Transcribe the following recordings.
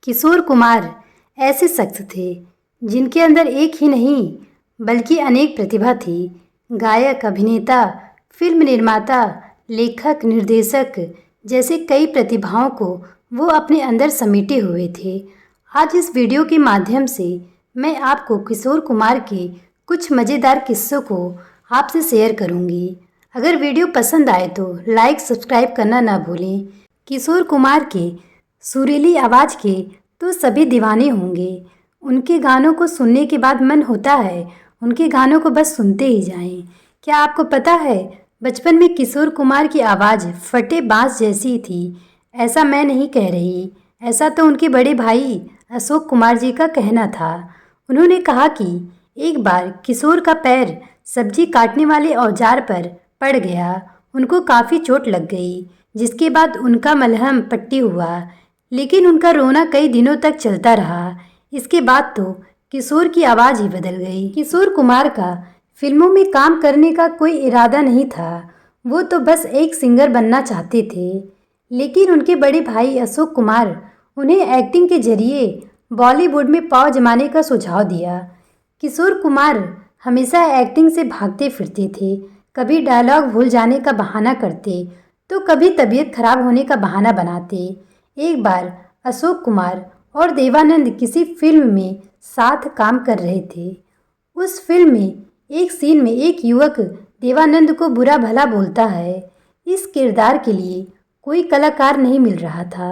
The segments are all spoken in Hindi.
किशोर कुमार ऐसे शख्स थे जिनके अंदर एक ही नहीं बल्कि अनेक प्रतिभा थी। गायक, अभिनेता, फिल्म निर्माता, लेखक, निर्देशक जैसे कई प्रतिभाओं को वो अपने अंदर समेटे हुए थे। आज इस वीडियो के माध्यम से मैं आपको किशोर कुमार के कुछ मज़ेदार किस्सों को आपसे शेयर करूंगी। अगर वीडियो पसंद आए तो लाइक, सब्सक्राइब करना ना भूलें। किशोर कुमार के सुरीली आवाज़ के तो सभी दीवाने होंगे। उनके गानों को सुनने के बाद मन होता है उनके गानों को बस सुनते ही जाएं। क्या आपको पता है बचपन में किशोर कुमार की आवाज़ फटे बांस जैसी थी? ऐसा मैं नहीं कह रही, ऐसा तो उनके बड़े भाई अशोक कुमार जी का कहना था। उन्होंने कहा कि एक बार किशोर का पैर सब्जी काटने वाले औजार पर पड़ गया। उनको काफ़ी चोट लग गई, जिसके बाद उनका मलहम पट्टी हुआ, लेकिन उनका रोना कई दिनों तक चलता रहा। इसके बाद तो किशोर की आवाज़ ही बदल गई। किशोर कुमार का फिल्मों में काम करने का कोई इरादा नहीं था, वो तो बस एक सिंगर बनना चाहते थे। लेकिन उनके बड़े भाई अशोक कुमार उन्हें एक्टिंग के जरिए बॉलीवुड में पांव जमाने का सुझाव दिया। किशोर कुमार हमेशा एक्टिंग से भागते फिरते थे, कभी डायलॉग भूल जाने का बहाना करते तो कभी तबीयत खराब होने का बहाना बनाते। एक बार अशोक कुमार और देवानंद किसी फिल्म में साथ काम कर रहे थे। उस फिल्म में एक सीन में एक युवक देवानंद को बुरा भला बोलता है। इस किरदार के लिए कोई कलाकार नहीं मिल रहा था,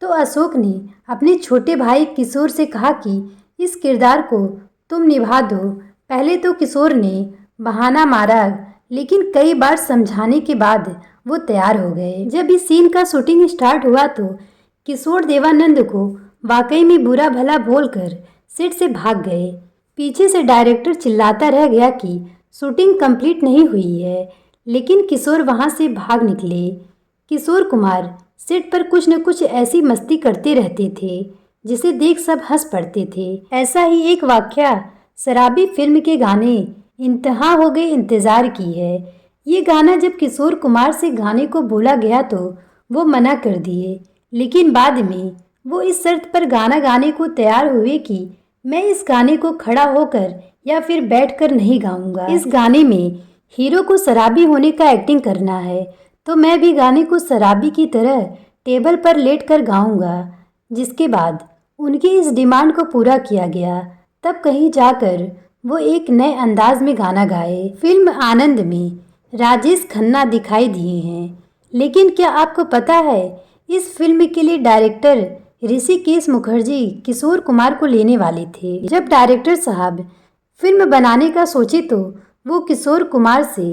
तो अशोक ने अपने छोटे भाई किशोर से कहा कि इस किरदार को तुम निभा दो। पहले तो किशोर ने बहाना मारा, लेकिन कई बार समझाने के बाद वो तैयार हो गए। जब इस सीन का शूटिंग स्टार्ट हुआ तो किशोर देवानंद को वाकई में बुरा भला बोलकर सेट से भाग गए। पीछे से डायरेक्टर चिल्लाता रह गया कि शूटिंग कंप्लीट नहीं हुई है, लेकिन किशोर वहां से भाग निकले। किशोर कुमार सेट पर कुछ न कुछ ऐसी मस्ती करते रहते थे जिसे देख सब हंस पड़ते थे। ऐसा ही एक वाकया शराबी फिल्म के गाने इंतहा हो गए इंतजार की है। ये गाना जब किशोर कुमार से गाने को बोला गया तो वो मना कर दिए, लेकिन बाद में वो इस शर्त पर गाना गाने को तैयार हुए कि मैं इस गाने को खड़ा होकर या फिर बैठकर नहीं गाऊंगा। इस गाने में हीरो को शराबी होने का एक्टिंग करना है, तो मैं भी गाने को शराबी की तरह टेबल पर लेटकर गाऊंगा। जिसके बाद उनकी इस डिमांड को पूरा किया गया। तब कहीं जाकर वो एक नए अंदाज में गाना गाए। फिल्म आनंद में राजेश खन्ना दिखाई दिए हैं, लेकिन क्या आपको पता है इस फिल्म के लिए डायरेक्टर ऋषिकेश मुखर्जी किशोर कुमार को लेने वाले थे। जब डायरेक्टर साहब फिल्म बनाने का सोचे तो वो किशोर कुमार से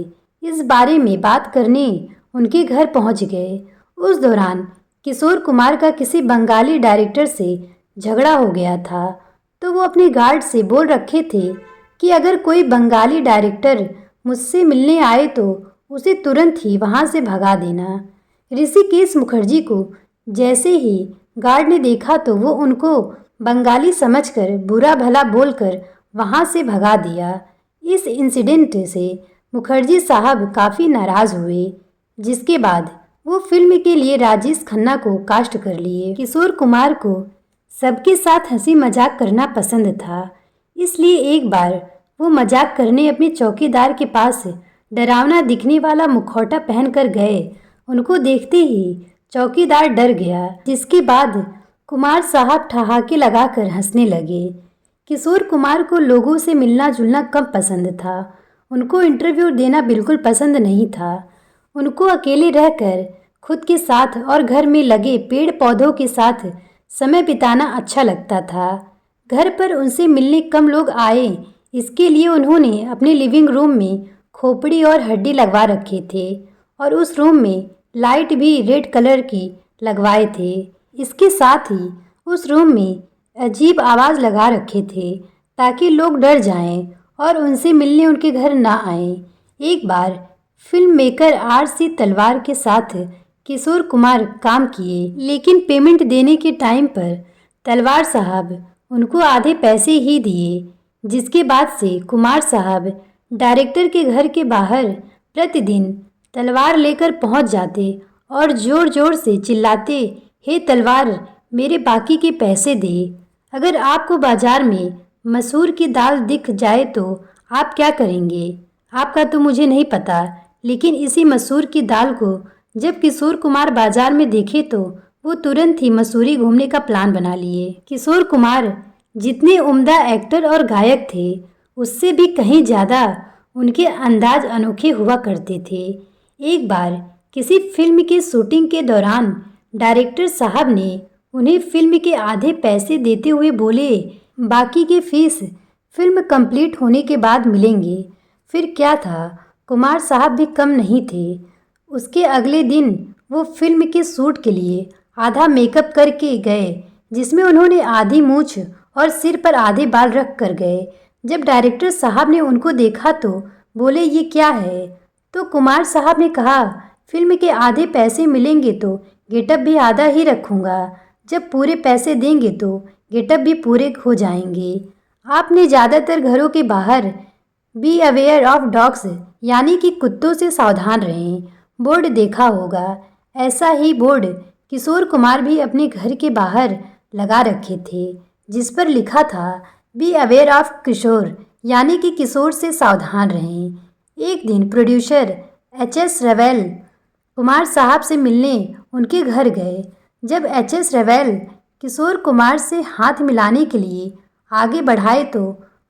इस बारे में बात करने उनके घर पहुंच गए। उस दौरान किशोर कुमार का किसी बंगाली डायरेक्टर से झगड़ा हो गया था, तो वो अपने गार्ड से बोल रखे थे कि अगर कोई बंगाली डायरेक्टर मुझसे मिलने आए तो उसे तुरंत ही वहां से भगा देना। ऋषिकेश मुखर्जी को जैसे ही गार्ड ने देखा तो वो उनको बंगाली समझकर बुरा भला बोलकर वहां से भगा दिया। इस इंसिडेंट से मुखर्जी साहब काफ़ी नाराज़ हुए, जिसके बाद वो फिल्म के लिए राजेश खन्ना को कास्ट कर लिए। किशोर कुमार को सबके साथ हंसी मजाक करना पसंद था, इसलिए एक बार वो मजाक करने अपने चौकीदार के पास डरावना दिखने वाला मुखौटा पहनकर गए। उनको देखते ही चौकीदार डर गया, जिसके बाद कुमार साहब ठहाके लगाकर हंसने लगे। किशोर कुमार को लोगों से मिलना जुलना कम पसंद था। उनको इंटरव्यू देना बिल्कुल पसंद नहीं था। उनको अकेले रहकर खुद के साथ और घर में लगे पेड़ पौधों के साथ समय बिताना अच्छा लगता था। घर पर उनसे मिलने कम लोग आए, इसके लिए उन्होंने अपने लिविंग रूम में खोपड़ी और हड्डी लगवा रखे थे और उस रूम में लाइट भी रेड कलर की लगवाए थे। इसके साथ ही उस रूम में अजीब आवाज़ लगा रखे थे ताकि लोग डर जाएं और उनसे मिलने उनके घर ना आएं। एक बार फिल्म मेकर आर.सी. तलवार के साथ किशोर कुमार काम किए, लेकिन पेमेंट देने के टाइम पर तलवार साहब उनको आधे पैसे ही दिए, जिसके बाद से कुमार साहब डायरेक्टर के घर के बाहर प्रतिदिन तलवार लेकर पहुंच जाते और जोर जोर से चिल्लाते, हे तलवार मेरे बाकी के पैसे दे। अगर आपको बाजार में मसूर की दाल दिख जाए तो आप क्या करेंगे? आपका तो मुझे नहीं पता, लेकिन इसी मसूर की दाल को जब किशोर कुमार बाजार में देखे तो वो तुरंत ही मसूरी घूमने का प्लान बना लिए। किशोर कुमार जितने उम्दा एक्टर और गायक थे, उससे भी कहीं ज़्यादा उनके अंदाज अनोखे हुआ करते थे। एक बार किसी फिल्म की शूटिंग के दौरान डायरेक्टर साहब ने उन्हें फिल्म के आधे पैसे देते हुए बोले, बाकी के फीस फिल्म कंप्लीट होने के बाद मिलेंगे। फिर क्या था, कुमार साहब भी कम नहीं थे। उसके अगले दिन वो फिल्म के शूट के लिए आधा मेकअप करके गए, जिसमें उन्होंने आधी मूंछ और सिर पर आधे बाल रख कर गए। जब डायरेक्टर साहब ने उनको देखा तो बोले, ये क्या है? तो कुमार साहब ने कहा, फिल्म के आधे पैसे मिलेंगे तो गेटअप भी आधा ही रखूँगा। जब पूरे पैसे देंगे तो गेटअप भी पूरे हो जाएंगे। आपने ज़्यादातर घरों के बाहर बी अवेयर ऑफ डॉग्स यानी कि कुत्तों से सावधान रहें बोर्ड देखा होगा। ऐसा ही बोर्ड किशोर कुमार भी अपने घर के बाहर लगा रखे थे, जिस पर लिखा था बी अवेयर ऑफ किशोर यानी कि किशोर से सावधान रहें। एक दिन प्रोड्यूसर एच.एस. रवेल कुमार साहब से मिलने उनके घर गए। जब एच.एस. रवेल किशोर कुमार से हाथ मिलाने के लिए आगे बढ़ाए तो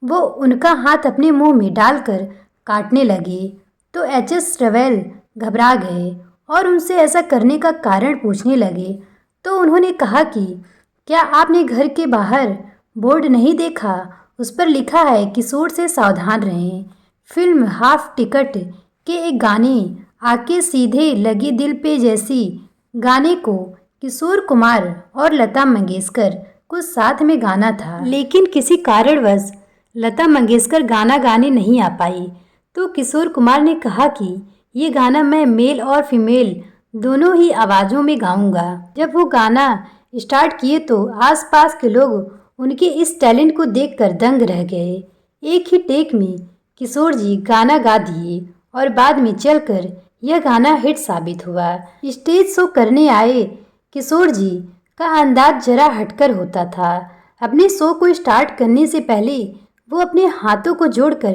वो उनका हाथ अपने मुंह में डालकर काटने लगे। तो एच.एस. रवेल घबरा गए और उनसे ऐसा करने का कारण पूछने लगे। तो उन्होंने कहा कि क्या आपने घर के बाहर बोर्ड नहीं देखा? उस पर लिखा है किशोर से सावधान रहें। फिल्म हाफ टिकट के एक गाने आके सीधे लगी दिल पे जैसी गाने को किशोर कुमार और लता मंगेशकर को साथ में गाना था, लेकिन किसी कारणवश लता मंगेशकर गाना गाने नहीं आ पाई। तो किशोर कुमार ने कहा कि ये गाना मैं मेल और फीमेल दोनों ही आवाज़ों में गाऊंगा। जब वो गाना स्टार्ट किए तो आसपास के लोग उनके इस टैलेंट को देखकर दंग रह गए। एक ही टेक में किशोर जी गाना गा दिए और बाद में चलकर यह गाना हिट साबित हुआ। स्टेज शो करने आए किशोर जी का अंदाज जरा हटकर होता था। अपने शो को स्टार्ट करने से पहले वो अपने हाथों को जोड़कर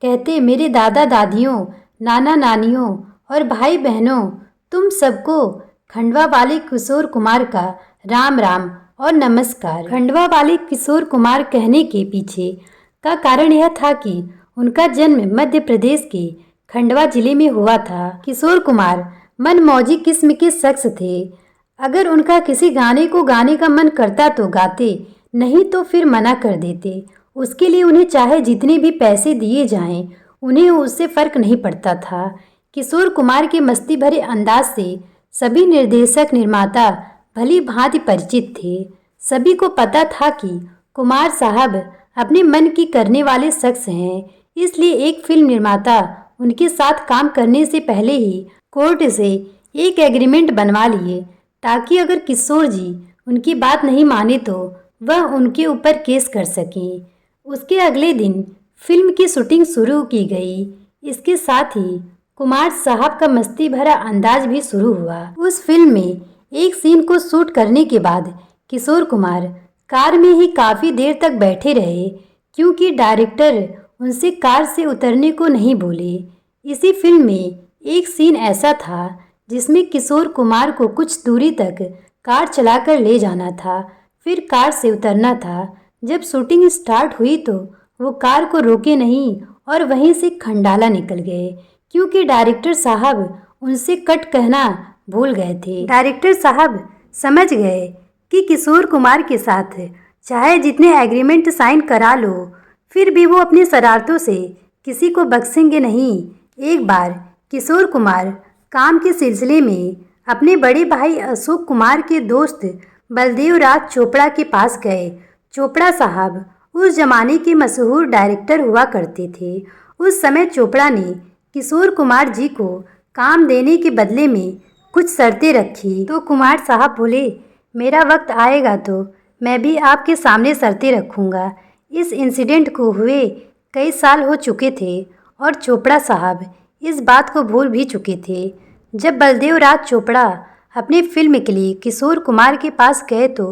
कहते, मेरे दादा दादियों, नाना नानियों और भाई बहनों, तुम सबको खंडवा वाले किशोर कुमार का राम राम और नमस्कार। खंडवा वाले किशोर कुमार कहने के पीछे का कारण यह था कि उनका जन्म मध्य प्रदेश के खंडवा जिले में हुआ था। किशोर कुमार मनमौजी किस्म के शख्स थे। अगर उनका किसी गाने को गाने का मन करता तो गाते, नहीं तो फिर मना कर देते। उसके लिए उन्हें चाहे जितने भी पैसे दिए जाएं, उन्हें उससे फर्क नहीं पड़ता था। किशोर कुमार के मस्ती भरे अंदाज से सभी निर्देशक निर्माता भली भांति परिचित थे। सभी को पता था कि कुमार साहब अपने मन की करने वाले शख्स हैं, इसलिए एक फिल्म निर्माता उनके साथ काम करने से पहले ही कोर्ट से एक एग्रीमेंट बनवा लिए, ताकि अगर किशोर जी उनकी बात नहीं माने तो वह उनके ऊपर केस कर सकें। उसके अगले दिन फिल्म की शूटिंग शुरू की गई। इसके साथ ही कुमार साहब का मस्ती भरा अंदाज भी शुरू हुआ। उस फिल्म में एक सीन को शूट करने के बाद किशोर कुमार कार में ही काफ़ी देर तक बैठे रहे, क्योंकि डायरेक्टर उनसे कार से उतरने को नहीं बोले। इसी फिल्म में एक सीन ऐसा था जिसमें किशोर कुमार को कुछ दूरी तक कार चलाकर ले जाना था, फिर कार से उतरना था। जब शूटिंग स्टार्ट हुई तो वो कार को रोके नहीं और वहीं से खंडाला निकल गए, क्योंकि डायरेक्टर साहब उनसे कट कहना भूल गए थे। डायरेक्टर साहब समझ गए कि किशोर कुमार के साथ चाहे जितने एग्रीमेंट साइन करा लो, फिर भी वो अपनी शरारतों से किसी को बख्शेंगे नहीं। एक बार किशोर कुमार काम के सिलसिले में अपने बड़े भाई अशोक कुमार के दोस्त बलदेव राज चोपड़ा के पास गए। चोपड़ा साहब उस जमाने के मशहूर डायरेक्टर हुआ करते थे। उस समय चोपड़ा ने किशोर कुमार जी को काम देने के बदले में कुछ शर्तें रखी। तो कुमार साहब बोले, मेरा वक्त आएगा तो मैं भी आपके सामने शर्तें रखूँगा। इस इंसिडेंट को हुए कई साल हो चुके थे और चोपड़ा साहब इस बात को भूल भी चुके थे। जब बलदेव राज चोपड़ा अपनी फिल्म के लिए किशोर कुमार के पास गए तो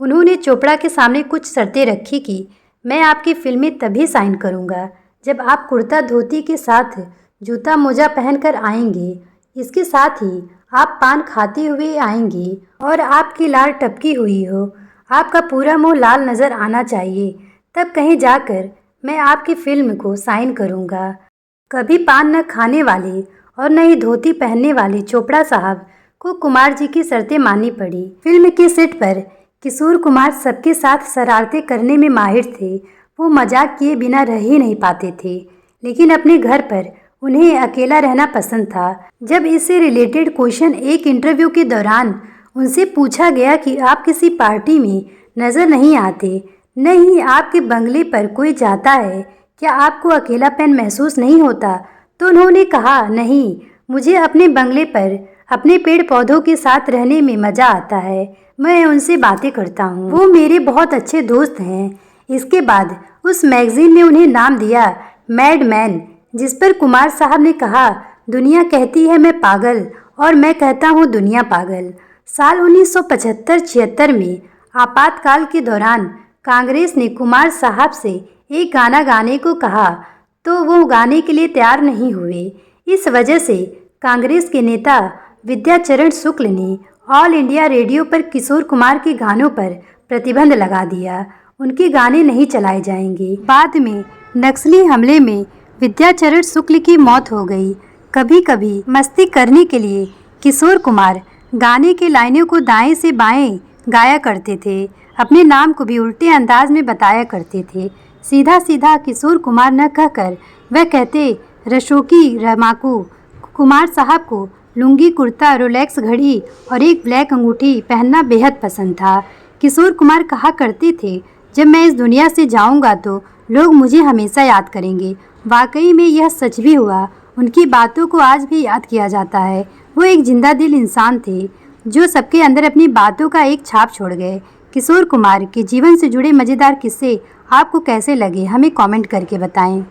उन्होंने चोपड़ा के सामने कुछ शर्तें रखी कि मैं आपकी फिल्में तभी साइन करूंगा जब आप कुर्ता धोती के साथ जूता मोजा पहनकर आएंगे। इसके साथ ही आप पान खाते हुए आएंगे और आपकी लाल टपकी हुई हो। आपका पूरा मुंह लाल नज़र आना चाहिए, तब कहीं जाकर मैं आपकी फिल्म को साइन करूंगा। कभी पान न खाने वाले और न ही धोती पहनने वाले चोपड़ा साहब को कुमार जी की शर्तें माननी पड़ी। फिल्म के सेट पर किशोर कुमार सबके साथ शरारतें करने में माहिर थे। वो मजाक किए बिना रह ही नहीं पाते थे, लेकिन अपने घर पर उन्हें अकेला रहना पसंद था। जब इससे रिलेटेड क्वेश्चन एक इंटरव्यू के दौरान उनसे पूछा गया कि आप किसी पार्टी में नज़र नहीं आते, नहीं आपके बंगले पर कोई जाता है, क्या आपको अकेलापन महसूस नहीं होता, तो उन्होंने कहा, नहीं, मुझे अपने बंगले पर अपने पेड़ पौधों के साथ रहने में मज़ा आता है। मैं उनसे बातें करता हूँ, वो मेरे बहुत अच्छे दोस्त हैं। इसके बाद उस मैगजीन ने उन्हें नाम दिया मैड मैन, जिस पर कुमार साहब ने कहा, दुनिया कहती है मैं पागल और मैं कहता हूँ दुनिया पागल। साल 1975-76 में आपातकाल के दौरान कांग्रेस ने कुमार साहब से एक गाना गाने को कहा तो वो गाने के लिए तैयार नहीं हुए। इस वजह से कांग्रेस के नेता विद्याचरण शुक्ल ने ऑल इंडिया रेडियो पर किशोर कुमार के गानों पर प्रतिबंध लगा दिया। उनके गाने नहीं चलाए जाएंगे। बाद में नक्सली हमले में विद्याचरण शुक्ल की मौत हो गई। कभी कभी मस्ती करने के लिए किशोर कुमार गाने के लाइनों को दाएं से बाएं गाया करते थे। अपने नाम को भी उल्टे अंदाज में बताया करते थे। सीधा सीधा किशोर कुमार न कहकर वह कहते रशोकी रमाकू। कुमार साहब को लुंगी कुर्ता, रोलेक्स घड़ी और एक ब्लैक अंगूठी पहनना बेहद पसंद था। किशोर कुमार कहा करते थे, जब मैं इस दुनिया से जाऊंगा तो लोग मुझे हमेशा याद करेंगे। वाकई में यह सच भी हुआ। उनकी बातों को आज भी याद किया जाता है। वो एक जिंदा दिल इंसान थे जो सबके अंदर अपनी बातों का एक छाप छोड़ गए। किशोर कुमार के जीवन से जुड़े मज़ेदार किस्से आपको कैसे लगे, हमें कमेंट करके बताएं।